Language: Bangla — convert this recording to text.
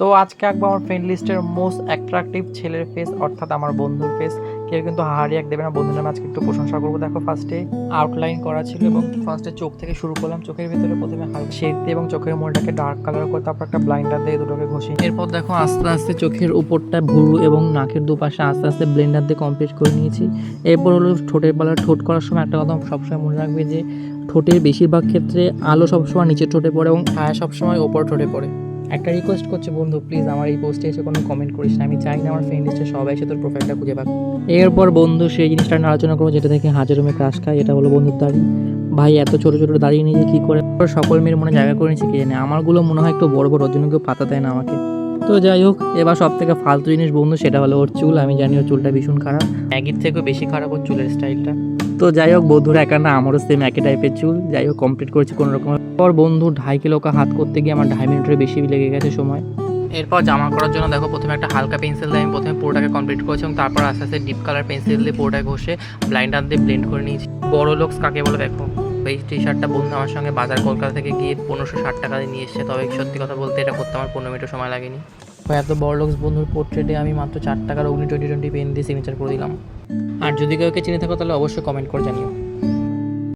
তো আজকে আঁকবো আমার ফ্রেন্ড লিস্টের মোস্ট অ্যাট্রাকটিভ ছেলের ফেস, অর্থাৎ আমার বন্ধুর ফেস। কেউ কিন্তু হাহারি এক দেবে না, বন্ধুর নামে আজকে একটু প্রশংসা করবো। দেখো, ফার্স্টে আউটলাইন করা ছিল এবং ফার্স্টে চোখ থেকে শুরু করলাম। চোখের ভিতরে প্রথমে হালকা শেড দিয়ে এবং চোখের মোড়টাকে ডার্ক কালার করে তারপর একটা ব্লাইন্ডার দিয়ে দুটোকে ঘষি। এরপর দেখো আস্তে আস্তে চোখের উপরটা ভুরু এবং নাকের দুপাশে আস্তে আস্তে ব্লেন্ডার দিয়ে কমপ্লিট করে নিয়েছি। এরপর হলো ঠোঁটের পালার। ঠোঁট করার সময় একটা কথা সবসময় মনে রাখবে যে ঠোঁটের বেশিরভাগ ক্ষেত্রে আলো সবসময় নিচের ঠোঁটে পড়ে এবং ছায়া সবসময় ওপর ঠোঁটে পড়ে। একটা রিকোয়েস্ট করছে বন্ধু, প্লিজ আমার এই পোস্টে এসে কোনো কমেন্ট করিস না। আমি চাই না আমার ফ্রেন্ড লিস্টে সবাই এসে তোর প্রোফাইলটা খুঁজে পাক। এরপর বন্ধু সেই জিনিসটা নিয়ে আলোচনা করবো যেটা থেকে হাজারোমে ক্রাশ খায়। এটা হলো বন্ধুর দাড়ি। ভাই এত ছোটো ছোটো দাঁড়িয়ে নিয়ে কী করে সকল মেয়ের মনে জায়গা করে নিচ্ছে কে জানে। আমারগুলো মনে হয় একটু বড় বড়, ওর জন্য কেউ পাতা দেয় না আমাকে। তো যাই হোক, এবার সব থেকে ফালতু জিনিস বন্ধু, সেটা হলো ওর চুল। আমি জানি ওর চুলটা ভীষণ খারাপ, ম্যাগির থেকেও বেশি খারাপ ওর চুলের স্টাইলটা। তো যাই হোক, বন্ধুরা একা না, আমারও সেম একই টাইপের চুল। যাই হোক, কমপ্লিট করেছি কোনো রকম। পর বন্ধু 2.5 কিলো হাত করতে গিয়ে আমার 2.5 মিনিটের বেশি লেগে গেছে সময়। এরপর জামা করার জন্য দেখো প্রথমে একটা হালকা পেন্সিল দিয়ে আমি প্রথমে পুরোটাকে কমপ্লিট করেছি এবং তারপর আস্তে আস্তে ডিপ কালার পেন্সিল দিয়ে পুরোটাকে ঘষে ব্লাইন্ডার দিয়ে ব্লেন্ড করে নিয়েছি। বড় লোকস কাকে বলে দেখো। এই টি শার্টটা বন্ধু আমার সঙ্গে বাজার কলকাতা থেকে গিয়ে 1560 টাকা দিয়ে নিয়ে এসছে। তবে সত্যি কথা বলতে এটা করতে আমার 15 মিনিটও সময় লাগেনি। এত বড় লোকস বন্ধুর পোর্ট্রেটে আমি মাত্র 4 টাকার অগ্নি 2020 পেন দিয়ে সিগনেচার করে দিলাম। আর যদি কেউ চিনে থাকো তাহলে অবশ্যই কমেন্ট করে জানিও।